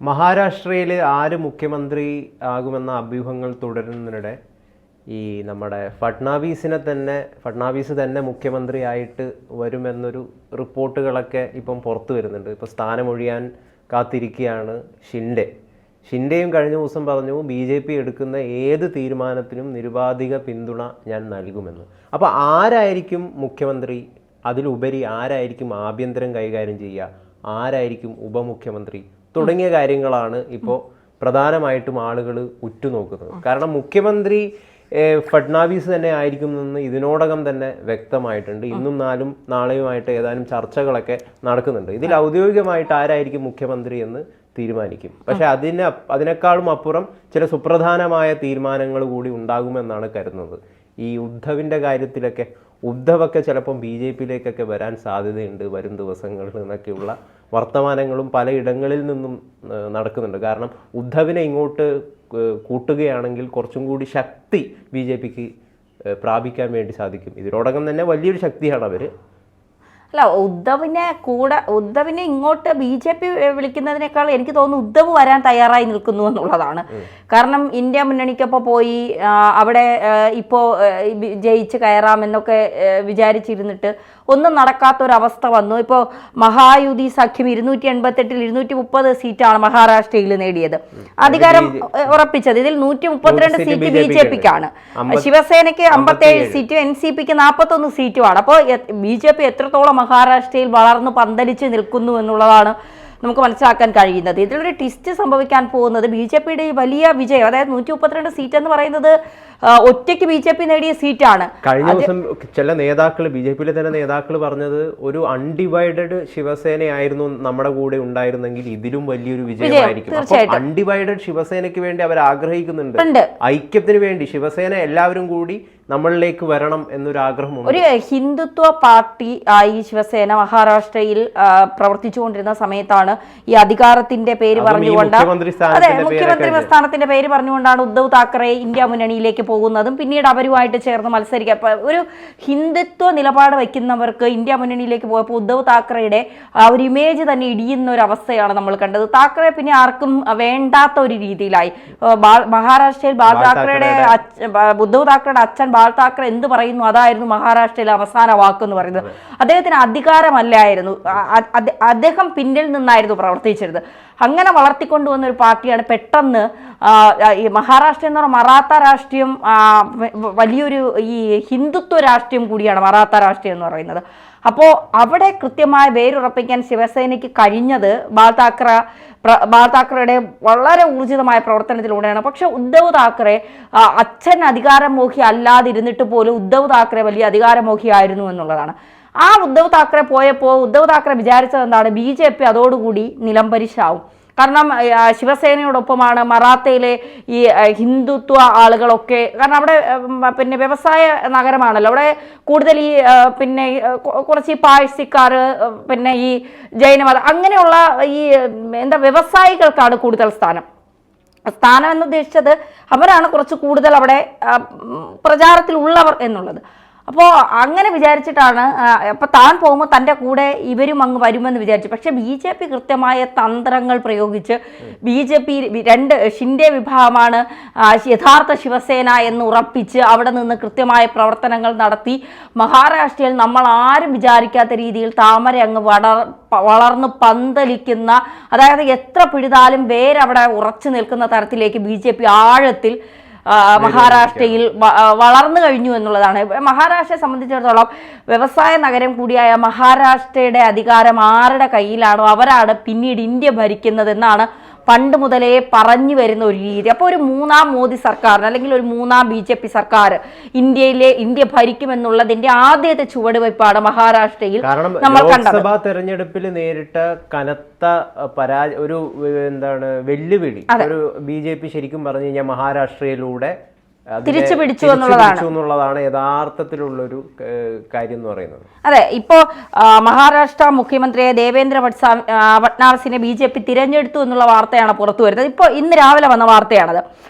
മഹാരാഷ്ട്രയിൽ ആര് മുഖ്യമന്ത്രി ആകുമെന്ന അഭ്യൂഹങ്ങൾ തുടരുന്നതിനിടെ ഈ നമ്മുടെ ഫഡ്നാവിസ് തന്നെ മുഖ്യമന്ത്രിയായിട്ട് വരുമെന്നൊരു റിപ്പോർട്ടുകളൊക്കെ ഇപ്പം പുറത്തു വരുന്നുണ്ട്. ഇപ്പോൾ സ്ഥാനമൊഴിയാൻ കാത്തിരിക്കുകയാണ് ഷിൻഡെയും കഴിഞ്ഞ ദിവസം പറഞ്ഞു BJP എടുക്കുന്ന ഏത് തീരുമാനത്തിനും നിരുപാധിക പിന്തുണ ഞാൻ നൽകുമെന്ന്. അപ്പോൾ ആരായിരിക്കും മുഖ്യമന്ത്രി, അതിലുപരി ആരായിരിക്കും ആഭ്യന്തരം കൈകാര്യം ചെയ്യുക, ആരായിരിക്കും ഉപമുഖ്യമന്ത്രി തുടങ്ങിയ കാര്യങ്ങളാണ് ഇപ്പോൾ പ്രധാനമായിട്ടും ആളുകൾ ഉറ്റുനോക്കുന്നത്. കാരണം മുഖ്യമന്ത്രി ഫഡ്നാവിസ് തന്നെ ആയിരിക്കും എന്ന് ഇതിനോടകം തന്നെ വ്യക്തമായിട്ടുണ്ട്. ഇന്നും നാളെയുമായിട്ട് ഏതാനും ചർച്ചകളൊക്കെ നടക്കുന്നുണ്ട്. ഇതിൽ ഔദ്യോഗികമായിട്ട് ആരായിരിക്കും മുഖ്യമന്ത്രി എന്ന് തീരുമാനിക്കും. പക്ഷെ അതിനേക്കാളും അപ്പുറം ചില സുപ്രധാനമായ തീരുമാനങ്ങൾ കൂടി ഉണ്ടാകുമെന്നാണ് കരുതുന്നത്. ഈ ഉദ്ധവിൻ്റെ കാര്യത്തിലൊക്കെ ഉദ്ധവൊക്കെ ചിലപ്പം BJPയിലേക്കൊക്കെ വരാൻ സാധ്യതയുണ്ട് വരും ദിവസങ്ങളിൽ എന്നൊക്കെയുള്ള വർത്തമാനങ്ങളും പലയിടങ്ങളിൽ നിന്നും നടക്കുന്നുണ്ട്. കാരണം ഉദ്ധവിനെ ഇങ്ങോട്ട് കൂട്ടുകയാണെങ്കിൽ കുറച്ചും കൂടി ശക്തി BJPക്ക് പ്രാപിക്കാൻ വേണ്ടി സാധിക്കും. ഇതിനോടകം തന്നെ വലിയൊരു ശക്തിയാണ് അവർ. അല്ല, ഉദ്ധവിനെ ഇങ്ങോട്ട് BJP വിളിക്കുന്നതിനേക്കാൾ എനിക്ക് തോന്നുന്നു ഉദ്ധവ് വരാൻ തയ്യാറായി നിൽക്കുന്നു എന്നുള്ളതാണ്. കാരണം ഇന്ത്യ മുന്നണിക്കൊപ്പം പോയി അവിടെ ഇപ്പോൾ ജയിച്ച് കയറാമെന്നൊക്കെ വിചാരിച്ചിരുന്നിട്ട് ഒന്നും നടക്കാത്തൊരവസ്ഥ വന്നു. ഇപ്പോൾ മഹായുതി സഖ്യം 288-ൽ 230 സീറ്റാണ് മഹാരാഷ്ട്രയിൽ നേടിയത്, അധികാരം ഉറപ്പിച്ചത്. ഇതിൽ 132 സീറ്റ് BJPക്കാണ്, ശിവസേനയ്ക്ക് 57 സീറ്റും NCPക്ക് 41 സീറ്റുമാണ്. അപ്പോൾ BJP എത്രത്തോളം മഹാരാഷ്ട്രയിൽ വളർന്ന് പന്തലിച്ച് നിൽക്കുന്നു എന്നുള്ളതാണ് നമുക്ക് മനസ്സിലാക്കാൻ കഴിയുന്നത്. ഇതിലൊരു ട്വിസ്റ്റ് സംഭവിക്കാൻ പോകുന്നത് BJPയുടെ ഈ വലിയ വിജയം, അതായത് 132 സീറ്റ് എന്ന് പറയുന്നത് ഒറ്റയ്ക്ക് BJP നേടിയ സീറ്റാണ്. കഴിഞ്ഞ ദിവസം ചില നേതാക്കൾ, BJPയിലെ തന്നെ നേതാക്കൾ പറഞ്ഞത് ഒരു അൺഡിവൈഡഡ് ശിവസേനയായിരുന്നു നമ്മുടെ കൂടെ ഉണ്ടായിരുന്നെങ്കിൽ ഇതിലും വലിയൊരു വിജയമായിരിക്കും. അൺഡിവൈഡഡ് ശിവസേനയ്ക്ക് വേണ്ടി അവർ ആഗ്രഹിക്കുന്നുണ്ട്, ഐക്യത്തിന് വേണ്ടി ശിവസേന എല്ലാവരും കൂടി നമ്മളിലേക്ക് വരണം എന്നൊരു ആഗ്രഹമുണ്ട്. ഒരു ഹിന്ദുത്വ പാർട്ടി ആയി ശിവസേന മഹാരാഷ്ട്രയിൽ പ്രവർത്തിച്ചുകൊണ്ടിരുന്ന സമയത്താണ് ഈ അധികാരത്തിന്റെ പേര് പറഞ്ഞുകൊണ്ട്, അതെ, മുഖ്യമന്ത്രി സ്ഥാനത്തിന്റെ പേര് പറഞ്ഞുകൊണ്ടാണ് ഉദ്ധവ് താക്കറെ ഇന്ത്യ മുന്നണിയിലേക്ക് പോകുന്നതും പിന്നീട് അവരുമായിട്ട് ചേർന്ന് മത്സരിക്കുക. ഒരു ഹിന്ദുത്വ നിലപാട് വയ്ക്കുന്നവർക്ക് ഇന്ത്യ മുന്നണിയിലേക്ക് പോയപ്പോൾ ഉദ്ധവ് താക്കറയുടെ ആ ഒരു ഇമേജ് തന്നെ ഇടിയുന്ന ഒരു അവസ്ഥയാണ് നമ്മൾ കണ്ടത്. താക്കറെ പിന്നെ ആർക്കും വേണ്ടാത്ത ഒരു രീതിയിലായി. മഹാരാഷ്ട്രയിൽ ഉദ്ധവ് താക്കറയുടെ അച്ഛൻ ബാൽ താക്കറെ എന്ത് പറയുന്നു അതായിരുന്നു മഹാരാഷ്ട്രയിലെ അവസാന വാക്കെന്ന് പറയുന്നത്. അദ്ദേഹത്തിന് അധികാരമല്ലായിരുന്നു, അദ്ദേഹം പിന്നിൽ നിന്നായിരുന്നു പ്രവർത്തിച്ചിരുന്നത്. അങ്ങനെ വളർത്തിക്കൊണ്ടുവന്ന ഒരു പാർട്ടിയാണ് പെട്ടെന്ന് ഈ മഹാരാഷ്ട്ര എന്ന് പറഞ്ഞാൽ മറാത്ത രാഷ്ട്രീയം, വലിയൊരു ഈ ഹിന്ദുത്വ രാഷ്ട്രീയം കൂടിയാണ് മറാത്ത രാഷ്ട്രീയം എന്ന് പറയുന്നത്. അപ്പോൾ അവിടെ കൃത്യമായ വേരുറപ്പിക്കാൻ ശിവസേനയ്ക്ക് കഴിഞ്ഞത് ബാൽ താക്കറയുടെ വളരെ ഊർജിതമായ പ്രവർത്തനത്തിലൂടെയാണ്. പക്ഷെ ഉദ്ധവ് താക്കറെ അച്ഛൻ അധികാരമോഹി അല്ലാതിരുന്നിട്ട് പോലും ഉദ്ധവ് താക്കറെ വലിയ അധികാരമോഹിയായിരുന്നു എന്നുള്ളതാണ്. ആ ഉദ്ധവ് താക്കറെ പോയപ്പോൾ ഉദ്ധവ് താക്കറെ വിചാരിച്ചത് എന്താണ്, BJP അതോടുകൂടി നിലംപരിശാവും. കാരണം ശിവസേനയോടൊപ്പമാണ് മറാത്തയിലെ ഈ ഹിന്ദുത്വ ആളുകളൊക്കെ. കാരണം അവിടെ പിന്നെ വ്യവസായ നഗരമാണല്ലോ, അവിടെ കൂടുതൽ ഈ പിന്നെ കുറച്ച് ഈ പാഴ്സിക്കാർ, പിന്നെ ഈ ജൈനമതം, അങ്ങനെയുള്ള ഈ വ്യവസായികൾക്കാണ് കൂടുതൽ സ്ഥാനം എന്നുദ്ദേശിച്ചത് അവരാണ് കുറച്ച് കൂടുതൽ അവിടെ പ്രചാരത്തിലുള്ളവർ എന്നുള്ളത്. അപ്പോൾ അങ്ങനെ വിചാരിച്ചിട്ടാണ് അപ്പോൾ താൻ പോകുമ്പോൾ തൻ്റെ കൂടെ ഇവരും അങ്ങ് വരുമെന്ന് വിചാരിച്ചു. പക്ഷേ BJP കൃത്യമായ തന്ത്രങ്ങൾ പ്രയോഗിച്ച് ഷിൻഡെ വിഭാഗമാണ് യഥാർത്ഥ ശിവസേന എന്ന് ഉറപ്പിച്ച് അവിടെ നിന്ന് കൃത്യമായ പ്രവർത്തനങ്ങൾ നടത്തി മഹാരാഷ്ട്രയിൽ നമ്മൾ ആരും വിചാരിക്കാത്ത രീതിയിൽ താമര അങ്ങ് വളർന്ന് പന്തലിക്കുന്ന, അതായത് എത്ര പിടിതാലും വേരവിടെ ഉറച്ചു നിൽക്കുന്ന തരത്തിലേക്ക് BJP ആഴത്തിൽ മഹാരാഷ്ട്രയിൽ വളർന്നു കഴിഞ്ഞു എന്നുള്ളതാണ്. മഹാരാഷ്ട്രയെ സംബന്ധിച്ചിടത്തോളം വ്യവസായ നഗരം കൂടിയായ മഹാരാഷ്ട്രയുടെ അധികാരം ആരുടെ കയ്യിലാണോ അവരാണ് പിന്നീട് ഇന്ത്യ ഭരിക്കുന്നതെന്നാണ് പണ്ട് മുതലേ പറഞ്ഞു വരുന്ന ഒരു രീതി. അപ്പോൾ ഒരു മൂന്നാം മോദി സർക്കാരിന് അല്ലെങ്കിൽ ഒരു മൂന്നാം BJP സർക്കാർ ഇന്ത്യ ഭരിക്കുമെന്നുള്ളതിന്റെ ആദ്യത്തെ ചുവടുവയ്പ്പാണ് മഹാരാഷ്ട്രയിൽ നമ്മൾ കണ്ടത്. ലോക്സഭാ തെരഞ്ഞെടുപ്പിൽ നേരിട്ട കനത്ത ഒരു വെല്ലുവിളി ഒരു BJP ശരിക്കും പറഞ്ഞു കഴിഞ്ഞാൽ മഹാരാഷ്ട്രയിലൂടെ തിരിച്ചു പിടിച്ചു എന്നുള്ളതാണ് യഥാർത്ഥത്തിലുള്ളൊരു കാര്യം എന്ന് പറയുന്നത്. അതെ, ഇപ്പോ മഹാരാഷ്ട്ര മുഖ്യമന്ത്രിയെ ദേവേന്ദ്ര ഫഡ്നാവിസിനെ BJP തിരഞ്ഞെടുത്തു എന്നുള്ള വാർത്തയാണ് പുറത്തു വരുന്നത്. ഇപ്പോൾ ഇന്ന് രാവിലെ വന്ന വാർത്തയാണത്.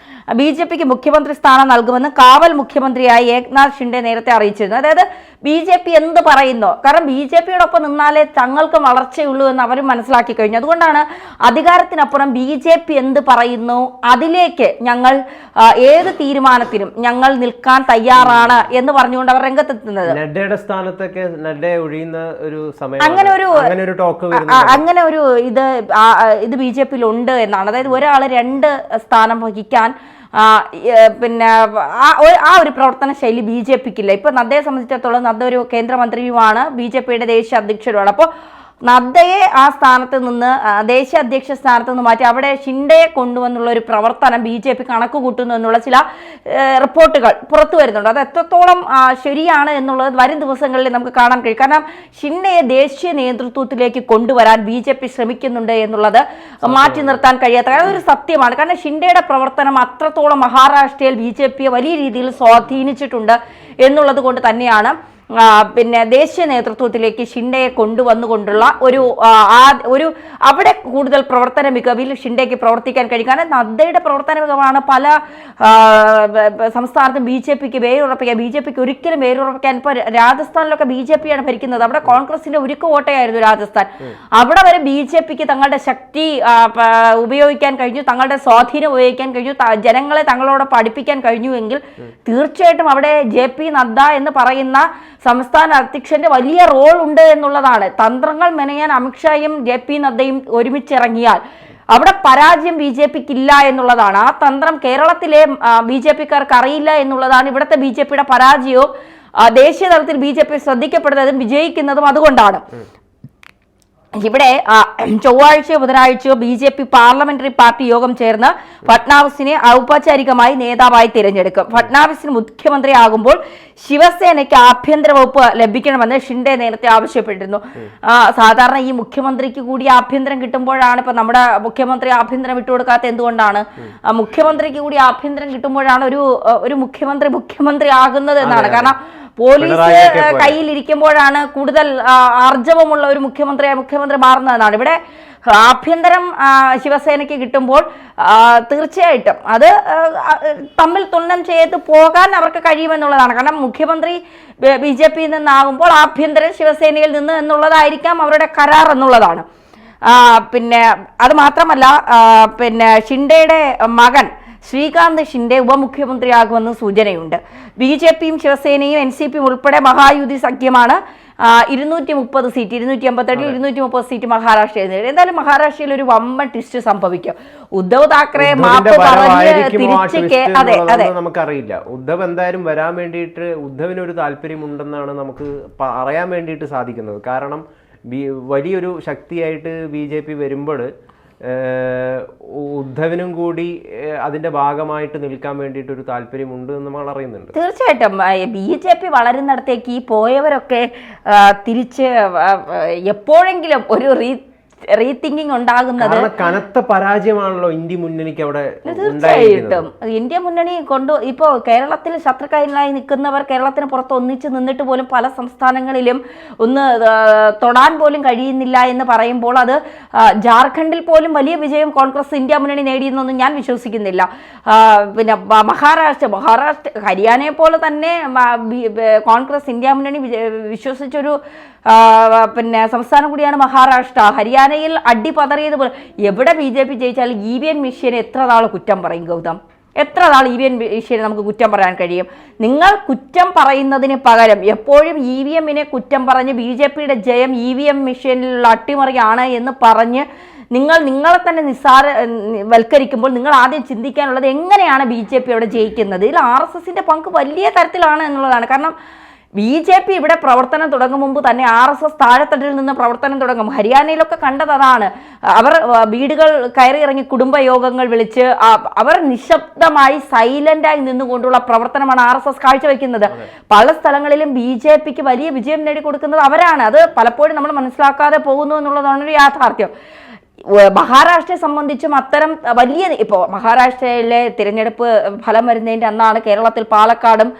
BJPക്ക് മുഖ്യമന്ത്രി സ്ഥാനം നൽകുമെന്ന് കാവൽ മുഖ്യമന്ത്രിയായി ഏക്നാഥ് ഷിൻഡെ നേരത്തെ അറിയിച്ചിരുന്നു. അതായത് BJP എന്ത് പറയുന്നോ, കാരണം BJPയോടൊപ്പം നിന്നാലേ തങ്ങൾക്ക് വളർച്ചയുള്ളൂ എന്ന് അവരും മനസ്സിലാക്കി കഴിഞ്ഞു. അതുകൊണ്ടാണ് അധികാരത്തിനപ്പുറം BJP എന്ത് പറയുന്നു അതിലേക്ക് ഞങ്ങൾ ഏത് തീരുമാനത്തിനും ഞങ്ങൾ നിൽക്കാൻ തയ്യാറാണ് എന്ന് പറഞ്ഞുകൊണ്ട് അവർ രംഗത്തെത്തുന്നത്. നഡ്ഡയുടെ സ്ഥാനത്തൊക്കെ നഡ്ഡയെ ഒഴിയുന്ന ഒരു സമയം, അങ്ങനെ ഒരു ടോക്ക് അങ്ങനെ ഒരു ഇത് BJPയിൽ ഉണ്ട് എന്നാണ്. അതായത് ഒരാൾ 2 സ്ഥാനം വഹിക്കാൻ പിന്നെ ആ ഒരു പ്രവർത്തന ശൈലി BJPക്കില്ല. ഇപ്പൊ നദ്ദയെ സംബന്ധിച്ചിടത്തോളം നദ്ദ ഒരു കേന്ദ്രമന്ത്രിയുമാണ്, BJPയുടെ ദേശീയ അധ്യക്ഷരുമാണ്. അപ്പോൾ നദ്ദയെ ആ സ്ഥാനത്ത് നിന്ന് ദേശീയ അധ്യക്ഷ സ്ഥാനത്ത് നിന്ന് മാറ്റി അവിടെ ഷിൻഡയെ കൊണ്ടുവന്നുള്ള ഒരു പ്രവർത്തനം BJP കണക്ക് കൂട്ടുന്നു എന്നുള്ള ചില റിപ്പോർട്ടുകൾ പുറത്തു വരുന്നുണ്ട്. അത് എത്രത്തോളം ശരിയാണ് എന്നുള്ളത് വരും ദിവസങ്ങളിൽ നമുക്ക് കാണാൻ കഴിയും. കാരണം ഷിൻഡയെ ദേശീയ നേതൃത്വത്തിലേക്ക് കൊണ്ടുവരാൻ BJP ശ്രമിക്കുന്നുണ്ട് എന്നുള്ളത് മാറ്റി നിർത്താൻ കഴിയാത്ത കാരണം ഒരു സത്യമാണ്. കാരണം ഷിൻഡയുടെ പ്രവർത്തനം അത്രത്തോളം മഹാരാഷ്ട്രയിൽ BJPയെ വലിയ രീതിയിൽ സ്വാധീനിച്ചിട്ടുണ്ട് എന്നുള്ളത് കൊണ്ട് തന്നെയാണ് പിന്നെ ദേശീയ നേതൃത്വത്തിലേക്ക് ഷിൻഡയെ കൊണ്ടുവന്നുകൊണ്ടുള്ള ഒരു അവിടെ കൂടുതൽ പ്രവർത്തന മികവിൽ ഷിൻഡയ്ക്ക് പ്രവർത്തിക്കാൻ കഴിയും. കാരണം നദ്ദയുടെ പ്രവർത്തന മികവാണ് പല സംസ്ഥാനത്തും BJPക്ക് വേരുറപ്പിക്കുക. BJPക്ക് ഒരിക്കലും വേരുറപ്പിക്കാൻ ഇപ്പോൾ രാജസ്ഥാനിലൊക്കെ BJPയാണ് ഭരിക്കുന്നത്. അവിടെ കോൺഗ്രസിന്റെ ഉരുക്ക് കോട്ടയായിരുന്നു രാജസ്ഥാൻ. അവിടെ വരെ BJPക്ക് തങ്ങളുടെ ശക്തി ഉപയോഗിക്കാൻ കഴിഞ്ഞു, തങ്ങളുടെ സ്വാധീനം ഉപയോഗിക്കാൻ കഴിഞ്ഞു, ജനങ്ങളെ തങ്ങളോടൊപ്പം അടുപ്പിക്കാൻ കഴിഞ്ഞുവെങ്കിൽ തീർച്ചയായിട്ടും അവിടെ JP നദ്ദ എന്ന് പറയുന്ന സംസ്ഥാന അധ്യക്ഷന്റെ വലിയ റോൾ ഉണ്ട് എന്നുള്ളതാണ്. തന്ത്രങ്ങൾ മെനയാൻ അമിത്ഷായും JP നദ്ദയും ഒരുമിച്ചിറങ്ങിയാൽ അവിടെ പരാജയം BJPക്ക് ഇല്ല എന്നുള്ളതാണ്. ആ തന്ത്രം കേരളത്തിലെ BJPക്കാർക്ക് അറിയില്ല എന്നുള്ളതാണ് ഇവിടുത്തെ BJPയുടെ പരാജയവും ദേശീയ തലത്തിൽ BJP ശ്രദ്ധിക്കപ്പെടുന്നതും വിജയിക്കുന്നതും അതുകൊണ്ടാണ്. ഇവിടെ ചൊവ്വാഴ്ചയോ ബുധനാഴ്ചയോ BJP പാർലമെന്ററി പാർട്ടി യോഗം ചേർന്ന് ഫട്നാവിസിനെ ഔപചാരികമായി നേതാവായി തിരഞ്ഞെടുക്കും. ഫട്നാവിസിന് മുഖ്യമന്ത്രിയാകുമ്പോൾ ശിവസേനയ്ക്ക് ആഭ്യന്തര വകുപ്പ് ലഭിക്കണമെന്ന് ഷിൻഡെ നേരത്തെ ആവശ്യപ്പെട്ടിരുന്നു. സാധാരണ ഈ മുഖ്യമന്ത്രിക്ക് കൂടി ആഭ്യന്തരം കിട്ടുമ്പോഴാണ്, ഇപ്പൊ നമ്മുടെ മുഖ്യമന്ത്രി ആഭ്യന്തരം വിട്ടുകൊടുക്കാത്ത എന്തുകൊണ്ടാണ്? മുഖ്യമന്ത്രിക്ക് കൂടി ആഭ്യന്തരം കിട്ടുമ്പോഴാണ് ഒരു മുഖ്യമന്ത്രി ആകുന്നത് എന്നാണ്. കാരണം പോലീസ് കയ്യിലിരിക്കുമ്പോഴാണ് കൂടുതൽ ആർജവമുള്ള ഒരു മുഖ്യമന്ത്രി മാറുന്നതെന്നാണ്. ഇവിടെ ആഭ്യന്തരം ശിവസേനയ്ക്ക് കിട്ടുമ്പോൾ തീർച്ചയായിട്ടും അത് തമ്മിൽ തുന്നം ചെയ്ത് പോകാൻ അവർക്ക് കഴിയുമെന്നുള്ളതാണ്. കാരണം മുഖ്യമന്ത്രി BJPയിൽ നിന്നാകുമ്പോൾ ആഭ്യന്തരം ശിവസേനയിൽ നിന്ന് എന്നുള്ളതായിരിക്കാം അവരുടെ കരാർ എന്നുള്ളതാണ്. പിന്നെ അത് മാത്രമല്ല, പിന്നെ ഷിൻഡെയുടെ മകൻ ശ്രീകാന്ത് ഷിൻഡെ ഉപമുഖ്യമന്ത്രിയാകുമെന്ന് സൂചനയുണ്ട്. BJPയും ശിവസേനയും NCPയും ഉൾപ്പെടെ മഹായുതി സഖ്യമാണ് 230 സീറ്റ്, 288 230 സീറ്റ് മഹാരാഷ്ട്രയിൽ. എന്തായാലും മഹാരാഷ്ട്രയിൽ ഒരു വമ്പൻ ട്വിസ്റ്റ് സംഭവിക്കും. ഉദ്ധവ് താക്കറെ മാപ്പ് പറഞ്ഞ് തിരിച്ച് അതെ നമുക്കറിയില്ല. ഉദ്ധവ് എന്തായാലും വരാൻ വേണ്ടിയിട്ട് ഉദ്ധവിന് ഒരു താല്പര്യമുണ്ടെന്നാണ് നമുക്ക് അറിയാൻ വേണ്ടിയിട്ട് സാധിക്കുന്നത്. കാരണം വലിയൊരു ശക്തിയായിട്ട് BJP വരുമ്പോൾ ഉദ്ധവിനും കൂടി അതിന്റെ ഭാഗമായിട്ട് നിൽക്കാൻ വേണ്ടിയിട്ട് ഒരു താല്പര്യമുണ്ട് എന്ന് നമ്മൾ അറിയുന്നുണ്ട്. തീർച്ചയായിട്ടും BJP വളരുന്നിടത്തേക്ക് ഈ പോയവരൊക്കെ തിരിച്ച് എപ്പോഴെങ്കിലും ഒരു റീതിങ്കിങ് ഉണ്ടാകുന്നത് കനത്ത പരാജയമാണല്ലോ ഇന്ത്യ മുന്നണിക്ക് അവിടെ. തീർച്ചയായിട്ടും ഇന്ത്യ മുന്നണി ഇപ്പോ കേരളത്തിൽ ശത്രുക്കൈലായി നിൽക്കുന്നവർ കേരളത്തിന് പുറത്ത് ഒന്നിച്ച് നിന്നിട്ട് പോലും പല സംസ്ഥാനങ്ങളിലും ഒന്ന് തൊടാൻ പോലും കഴിയുന്നില്ല എന്ന് പറയുമ്പോൾ അത് ജാർഖണ്ഡിൽ പോലും വലിയ വിജയം കോൺഗ്രസ് ഇന്ത്യ മുന്നണി നേടിയെന്നൊന്നും ഞാൻ വിശ്വസിക്കുന്നില്ല. പിന്നെ മഹാരാഷ്ട്ര ഹരിയാനയെ പോലെ തന്നെ കോൺഗ്രസ് ഇന്ത്യ മുന്നണി വിശ്വസിച്ചൊരു പിന്നെ സംസ്ഥാനം കൂടിയാണ് മഹാരാഷ്ട്ര. ഹരിയാനയിൽ അടിപതറിയതുപോലെ എവിടെ BJP ജയിച്ചാലും EVM മെഷീനെ എത്ര നാൾ കുറ്റം പറയും ഗൗതം? എത്ര നാൾ EVM മെഷീനെ നമുക്ക് കുറ്റം പറയാൻ കഴിയും? നിങ്ങൾ കുറ്റം പറയുന്നതിന് പകരം എപ്പോഴും EVMനെ കുറ്റം പറഞ്ഞ് BJPയുടെ ജയം EVM മെഷീനിലുള്ള അട്ടിമറിയാണ് എന്ന് പറഞ്ഞ് നിങ്ങളെ തന്നെ വൽക്കരിക്കുമ്പോൾ നിങ്ങൾ ആദ്യം ചിന്തിക്കാനുള്ളത് എങ്ങനെയാണ് BJP അവിടെ ജയിക്കുന്നത്? ഇതിൽ RSSന്റെ പങ്ക് വലിയ തരത്തിലാണ് എന്നുള്ളതാണ്. കാരണം BJP ഇവിടെ പ്രവർത്തനം തുടങ്ങും മുമ്പ് തന്നെ RSS താഴെത്തട്ടിൽ നിന്ന് പ്രവർത്തനം തുടങ്ങും. ഹരിയാനയിലൊക്കെ കണ്ടത് അതാണ്. അവർ വീടുകൾ കയറി ഇറങ്ങി കുടുംബയോഗങ്ങൾ വിളിച്ച് അവർ നിശബ്ദമായി സൈലന്റായി നിന്നുകൊണ്ടുള്ള പ്രവർത്തനമാണ് RSS കാഴ്ചവെക്കുന്നത്. പല സ്ഥലങ്ങളിലും BJPക്ക് വലിയ വിജയം നേടിക്കൊടുക്കുന്നത് അവരാണ്. അത് പലപ്പോഴും നമ്മൾ മനസ്സിലാക്കാതെ പോകുന്നു എന്നുള്ളതാണ് ഒരു യാഥാർത്ഥ്യം. മഹാരാഷ്ട്രയെ സംബന്ധിച്ചും അത്തരം വലിയ ഇപ്പോൾ മഹാരാഷ്ട്രയിലെ തിരഞ്ഞെടുപ്പ് ഫലം വരുന്നതിൻ്റെ അന്നാണ് കേരളത്തിൽ പാലക്കാടും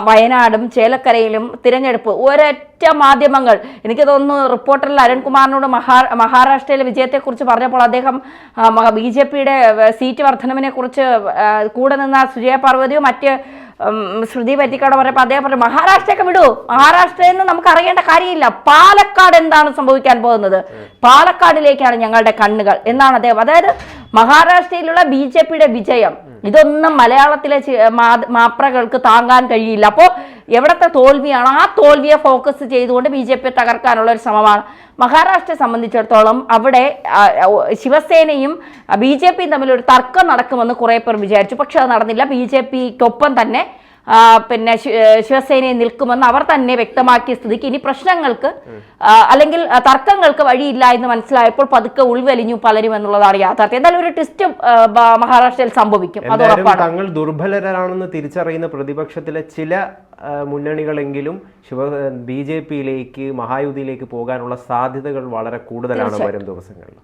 വയനാടും ചേലക്കരയിലും തിരഞ്ഞെടുപ്പ് ഒരൊറ്റ മാധ്യമങ്ങൾ, എനിക്ക് തോന്നുന്നു റിപ്പോർട്ടറിൽ അരുൺകുമാറിനോട് മഹാരാഷ്ട്രയിലെ വിജയത്തെക്കുറിച്ച് പറഞ്ഞപ്പോൾ അദ്ദേഹം BJP-യുടെ സീറ്റ് വർധനവിനെ കുറിച്ച് കൂടെ നിന്ന സുജയ പാർവതിയോ മറ്റ് ശ്രുതി പറ്റിക്കാട് പറഞ്ഞപ്പോൾ അദ്ദേഹം പറഞ്ഞു മഹാരാഷ്ട്രയൊക്കെ വിടൂ, മഹാരാഷ്ട്രയിൽ നിന്ന് നമുക്ക് അറിയേണ്ട കാര്യമില്ല, പാലക്കാട് എന്താണ് സംഭവിക്കാൻ പോകുന്നത്, പാലക്കാടിലേക്കാണ് ഞങ്ങളുടെ കണ്ണുകൾ എന്നാണ് അദ്ദേഹം. അതായത് മഹാരാഷ്ട്രയിലുള്ള BJP-യുടെ വിജയം ഇതൊന്നും മലയാളത്തിലെ മാപ്രകൾക്ക് താങ്ങാൻ കഴിയില്ല. അപ്പോൾ എവിടത്തെ തോൽവിയാണോ ആ തോൽവിയെ ഫോക്കസ് ചെയ്തുകൊണ്ട് BJP തകർക്കാനുള്ള ഒരു ശ്രമമാണ്. മഹാരാഷ്ട്രയെ സംബന്ധിച്ചിടത്തോളം അവിടെ ശിവസേനയും BJPയും തമ്മിലൊരു തർക്കം നടക്കുമെന്ന് കുറേ പേർ വിചാരിച്ചു. പക്ഷെ അത് നടന്നില്ല. BJPക്കൊപ്പം തന്നെ പിന്നെ ശിവസേനയെ നിൽക്കുമെന്ന് അവർ തന്നെ വ്യക്തമാക്കിയ സ്ഥിതിക്ക് ഇനി പ്രശ്നങ്ങൾക്ക് അല്ലെങ്കിൽ തർക്കങ്ങൾക്ക് വഴിയില്ല എന്ന് മനസ്സിലായപ്പോൾ പതുക്കെ ഉൾവലിഞ്ഞു പലരും എന്നുള്ളതാണ് യാഥാർത്ഥ്യം. എന്തായാലും ഒരു ട്വിസ്റ്റ് മഹാരാഷ്ട്രയിൽ സംഭവിക്കും, അത് ഉറപ്പാണ്. തങ്ങൾ ദുർബലരാണെന്ന് തിരിച്ചറിയുന്ന പ്രതിപക്ഷത്തിലെ ചില മുന്നണികളെങ്കിലും BJPയിലേക്ക് മഹായുതിയിലേക്ക് പോകാനുള്ള സാധ്യതകൾ വളരെ കൂടുതലാണ് വരും ദിവസങ്ങളിൽ.